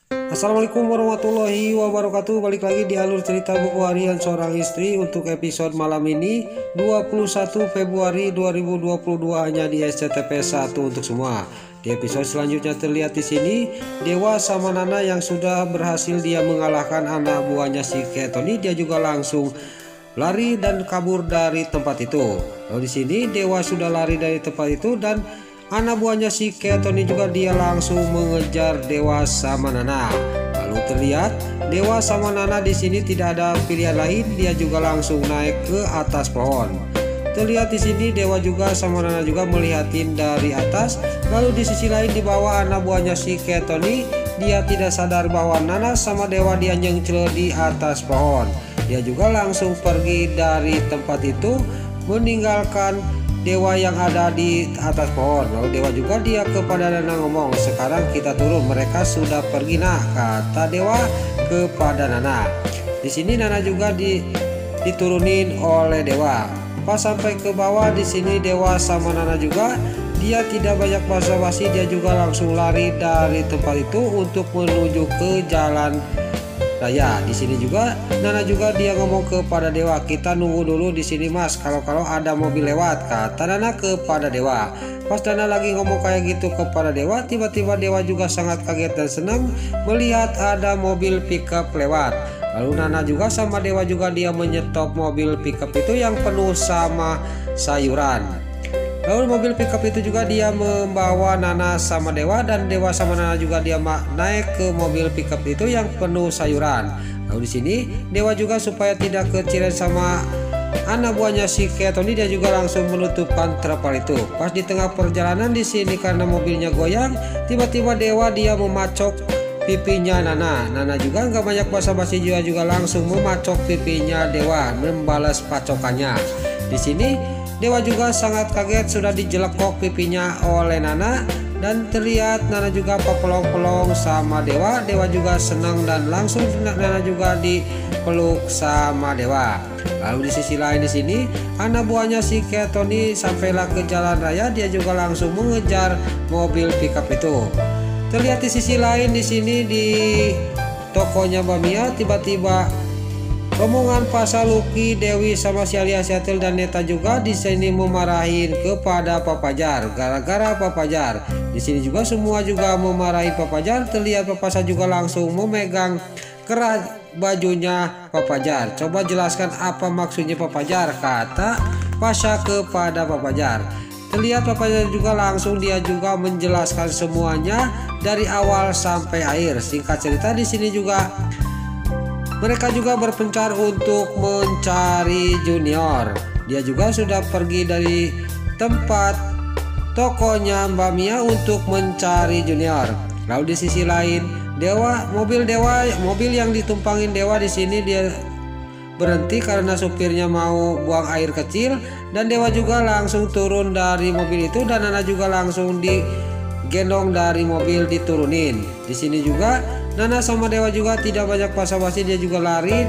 Assalamualaikum warahmatullahi wabarakatuh. Balik lagi di alur cerita buku harian seorang istri untuk episode malam ini 21 Februari 2022 hanya di SCTP 1 untuk semua. Di episode selanjutnya terlihat di sini Dewa sama Nana yang sudah berhasil dia mengalahkan anak buahnya si Ketoni. Dia juga langsung lari dan kabur dari tempat itu. Lalu di sini Dewa sudah lari dari tempat itu dan anak buahnya si Ketoni juga dia langsung mengejar Dewa sama Nana. Lalu terlihat Dewa sama Nana di sini tidak ada pilihan lain, dia juga langsung naik ke atas pohon. Terlihat di sini Dewa juga sama Nana juga melihatin dari atas. Lalu di sisi lain di bawah anak buahnya si Ketoni, dia tidak sadar bahwa Nana sama Dewa dia nyengcel di atas pohon. Dia juga langsung pergi dari tempat itu meninggalkan Dewa yang ada di atas pohon. Lalu Dewa juga dia kepada Nana ngomong, sekarang kita turun, mereka sudah pergi nah, kata Dewa kepada Nana. Di sini Nana juga diturunin oleh Dewa. Pas sampai ke bawah di sini Dewa sama Nana juga dia tidak banyak basa-basi, dia juga langsung lari dari tempat itu untuk menuju ke jalan raya. Di sini juga Nana juga dia ngomong kepada Dewa, kita nunggu dulu di sini mas, kalau ada mobil lewat, kata Nana kepada Dewa. Pas Nana lagi ngomong kayak gitu kepada Dewa, tiba-tiba Dewa juga sangat kaget dan senang melihat ada mobil pickup lewat. Lalu Nana juga sama Dewa juga dia menyetop mobil pickup itu yang penuh sama sayuran. Lalu mobil pickup itu juga dia membawa Nana sama Dewa, dan Dewa sama Nana juga dia naik ke mobil pickup itu yang penuh sayuran. Lalu di sini Dewa juga supaya tidak kecilan sama anak buahnya si Ketoni, dia juga langsung menutupkan terpal itu. Pas di tengah perjalanan di sini karena mobilnya goyang, tiba-tiba Dewa dia memacok pipinya Nana. Nana juga nggak banyak basa-basi, juga langsung memacok pipinya Dewa, membalas pacokannya. Di sini Dewa juga sangat kaget sudah dijelekok pipinya oleh Nana, dan terlihat Nana juga pelong-pelong sama Dewa. Dewa juga senang dan langsung Nana juga dipeluk sama Dewa. Lalu di sisi lain di sini anak buahnya si Ketoni sampailah ke jalan raya, dia juga langsung mengejar mobil pickup itu. Terlihat di sisi lain di sini di tokonya Mbak Mia, tiba-tiba rombongan Pasal Lucky, Dewi sama si Alia Setel dan Neta juga di sini memarahin kepada Papa Jar. Gara-gara Papa Jar. Di sini juga semua juga memarahi Papa Jar. Terlihat Papa Jar juga langsung memegang kerah bajunya Papa Jar. Coba jelaskan apa maksudnya Papa Jar, kata Pasha kepada Papa Jar. Terlihat Papa Jar juga langsung dia juga menjelaskan semuanya dari awal sampai akhir. Singkat cerita di sini juga mereka juga berpencar untuk mencari Junior. Dia juga sudah pergi dari tempat tokonya Mbak Mia untuk mencari Junior. Lalu di sisi lain, mobil yang ditumpangin Dewa di sini dia berhenti karena supirnya mau buang air kecil, dan Dewa juga langsung turun dari mobil itu, dan Nana juga langsung digendong dari mobil diturunin. Di sini juga Nana sama Dewa juga tidak banyak basa-basi, dia juga lari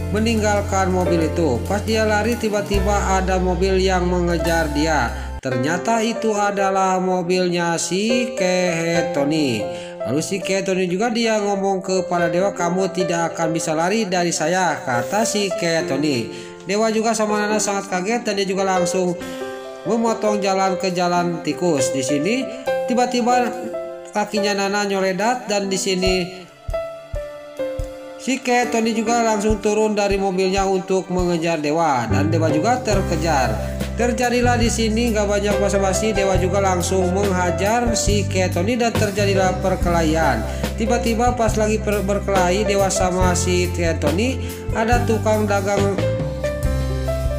meninggalkan mobil itu. Pas dia lari tiba-tiba ada mobil yang mengejar dia. Ternyata itu adalah mobilnya si Ketoni. Lalu si Ketoni juga dia ngomong kepada Dewa, kamu tidak akan bisa lari dari saya, kata si Ketoni. Dewa juga sama Nana sangat kaget dan dia juga langsung memotong jalan ke jalan tikus. Di sini tiba-tiba kakinya Nana nyoledat, dan di sini si Ketoni juga langsung turun dari mobilnya untuk mengejar Dewa, dan Dewa juga terkejar. Terjadilah di sini gak banyak basa-basi, Dewa juga langsung menghajar si Ketoni dan terjadilah perkelahian. Tiba-tiba pas lagi berkelahi Dewa sama si Ketoni, ada tukang dagang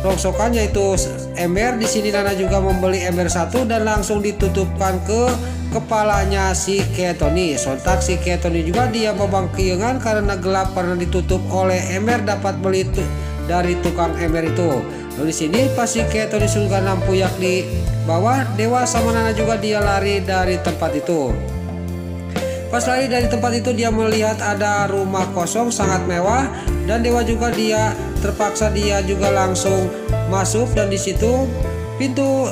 rongsokan yaitu ember. Di sini Nana juga membeli ember satu dan langsung ditutupkan ke kepalanya si Ketoni. Sontak si Ketoni juga dia membangkiengan karena gelap karena ditutup oleh ember dapat beli dari tukang ember itu. Lalu di sini pas si Ketoni sudah nampuyak di bawah, Dewa sama Nana juga dia lari dari tempat itu. Pas lari dari tempat itu dia melihat ada rumah kosong sangat mewah, dan Dewa juga dia terpaksa dia juga langsung masuk, dan di situ pintu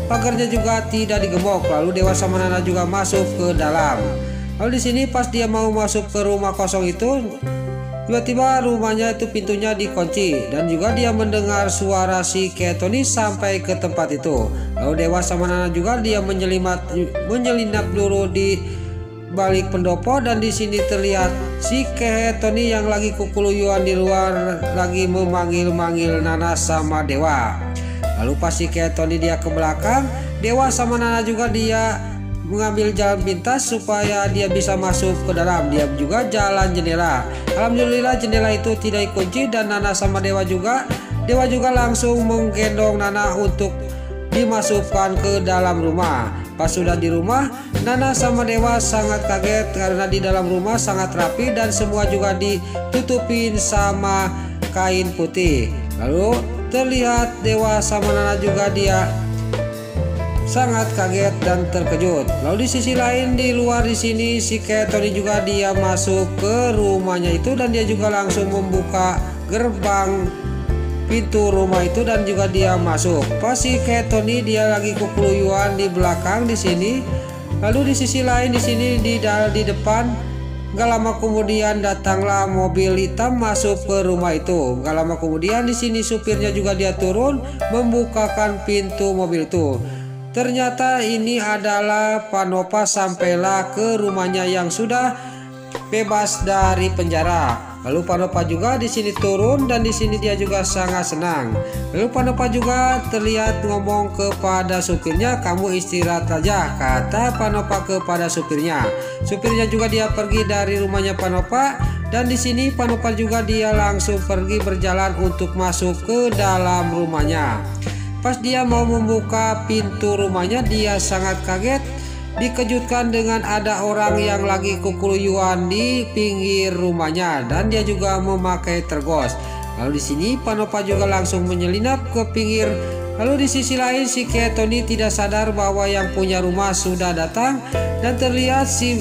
pagarnya juga tidak digembok. Lalu Dewa sama Nana juga masuk ke dalam. Lalu di sini pas dia mau masuk ke rumah kosong itu, tiba-tiba rumahnya itu pintunya dikunci dan juga dia mendengar suara si Ketoni sampai ke tempat itu. Lalu Dewa sama Nana juga dia menyelinap dulu di balik pendopo, dan di sini terlihat si Ketoni yang lagi kukuluyuan di luar lagi memanggil-manggil Nana sama Dewa. Lalu pas si Ketoni dia ke belakang, Dewa sama Nana juga dia mengambil jalan pintas supaya dia bisa masuk ke dalam. Dia juga jalan jendela. Alhamdulillah jendela itu tidak dikunci dan Nana sama Dewa juga langsung menggendong Nana untuk dimasukkan ke dalam rumah. Pas sudah di rumah, Nana sama Dewa sangat kaget karena di dalam rumah sangat rapi dan semua juga ditutupin sama kain putih. Lalu terlihat Dewa sama Nana juga dia sangat kaget dan terkejut. Lalu di sisi lain di luar di sini si Ketoni juga dia masuk ke rumahnya itu dan dia juga langsung membuka gerbang pintu rumah itu dan juga dia masuk. Pas si Ketoni dia lagi kukuluyuan di belakang di sini. Lalu di sisi lain di sini di depan, gak lama kemudian datanglah mobil hitam masuk ke rumah itu. Gak lama kemudian di sini supirnya juga dia turun membukakan pintu mobil itu. Ternyata ini adalah Panopa sampailah ke rumahnya yang sudah bebas dari penjara. Lalu Panopa juga di sini turun dan di sini dia juga sangat senang. Lalu Panopa juga terlihat ngomong kepada supirnya, "Kamu istirahat aja," kata Panopa kepada supirnya. Supirnya juga dia pergi dari rumahnya Panopa dan di sini Panopa juga dia langsung pergi berjalan untuk masuk ke dalam rumahnya. Pas dia mau membuka pintu rumahnya, dia sangat kaget dikejutkan dengan ada orang yang lagi kukuluyuan di pinggir rumahnya dan dia juga memakai tergos. Lalu di sini Panopa juga langsung menyelinap ke pinggir. Lalu di sisi lain si Ketoni tidak sadar bahwa yang punya rumah sudah datang dan terlihat si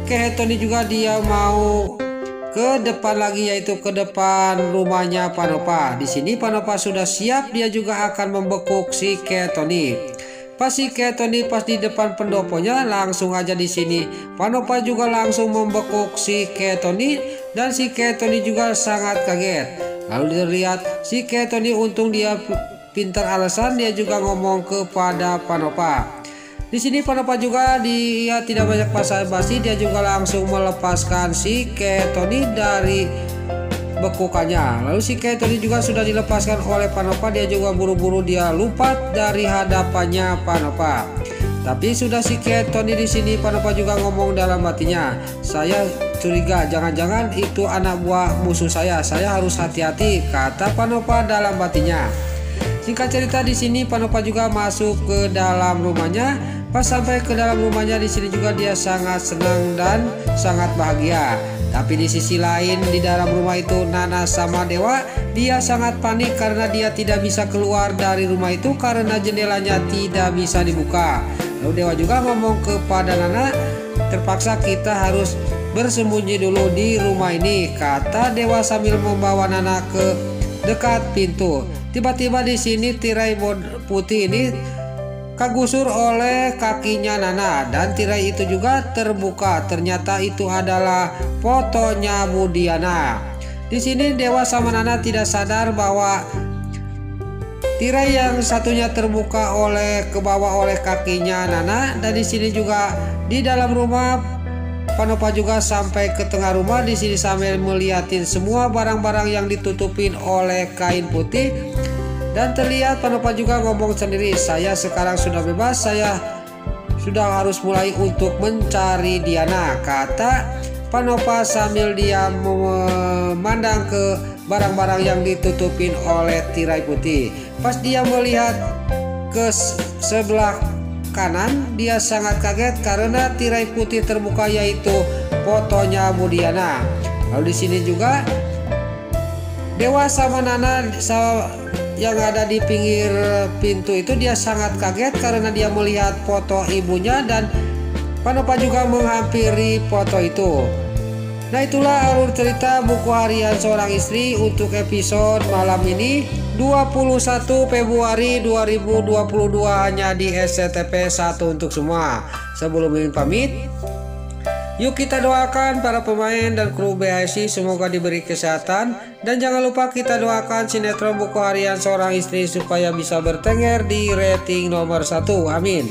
Ketoni juga dia mau ke depan lagi, yaitu ke depan rumahnya Panopa. Di sini Panopa sudah siap, dia juga akan membekuk si Ketoni. Pas si Ketoni pas di depan pendoponya, langsung aja di sini Panopa juga langsung membekuk si Ketoni dan si Ketoni juga sangat kaget. Lalu dilihat si Ketoni untung dia pintar alasan, dia juga ngomong kepada Panopa. Di sini Panopa juga dia tidak banyak basa-basi, dia juga langsung melepaskan si Ketoni dari bekukannya. Lalu si Ketoni juga sudah dilepaskan oleh Panopa, dia juga buru-buru dia lompat dari hadapannya Panopa. Tapi sudah si Ketoni di sini Panopa juga ngomong dalam hatinya, "Saya curiga jangan-jangan itu anak buah musuh saya harus hati-hati," kata Panopa dalam hatinya. Singkat cerita di sini Panopa juga masuk ke dalam rumahnya. Pas sampai ke dalam rumahnya di sini juga dia sangat senang dan sangat bahagia. Tapi di sisi lain di dalam rumah itu Nana sama Dewa dia sangat panik karena dia tidak bisa keluar dari rumah itu karena jendelanya tidak bisa dibuka. Lalu Dewa juga ngomong kepada Nana, "Terpaksa kita harus bersembunyi dulu di rumah ini," kata Dewa sambil membawa Nana ke dekat pintu. Tiba-tiba di sini tirai putih ini kagusur oleh kakinya Nana dan tirai itu juga terbuka. Ternyata itu adalah fotonya Budiana. Di sini Dewa sama Nana tidak sadar bahwa tirai yang satunya terbuka ke bawah oleh kakinya Nana, dan di sini juga di dalam rumah Panopa juga sampai ke tengah rumah di sini sambil melihatin semua barang-barang yang ditutupin oleh kain putih. Dan terlihat Panopa juga ngomong sendiri, "Saya sekarang sudah bebas, saya sudah harus mulai untuk mencari Diana," kata Panopa sambil dia memandang ke barang-barang yang ditutupin oleh tirai putih. Pas dia melihat ke sebelah kanan, dia sangat kaget karena tirai putih terbuka, yaitu fotonya Budiana. Lalu di sini juga Dewa sama Nana yang ada di pinggir pintu itu dia sangat kaget karena dia melihat foto ibunya dan Panopa juga menghampiri foto itu. Nah, itulah alur cerita buku harian seorang istri untuk episode malam ini 21 Februari 2022 hanya di SCTP 1 untuk semua. Sebelum ini pamit, Yuk kita doakan para pemain dan kru BHSI semoga diberi kesehatan. Dan jangan lupa kita doakan sinetron Buku Harian Seorang Istri supaya bisa bertengger di rating nomor 1. Amin.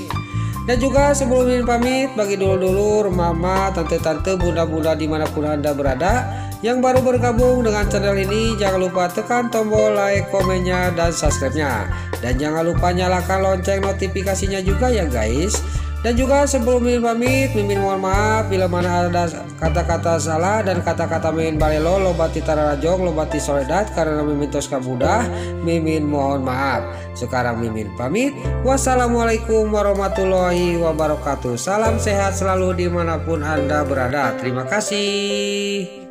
Dan juga sebelum ini pamit, bagi dulur-dulur, mama, tante-tante, bunda-bunda dimanapun Anda berada yang baru bergabung dengan channel ini, jangan lupa tekan tombol like, komennya, dan subscribe-nya. Dan jangan lupa nyalakan lonceng notifikasinya juga ya guys. Dan juga sebelum Mimin pamit, Mimin mohon maaf bila mana ada kata-kata salah dan kata-kata Mimin balelo, lobati tararajong, lobati soledad karena Mimin tos kabudah, Mimin mohon maaf. Sekarang Mimin pamit. Wassalamualaikum warahmatullahi wabarakatuh. Salam sehat selalu dimanapun Anda berada. Terima kasih.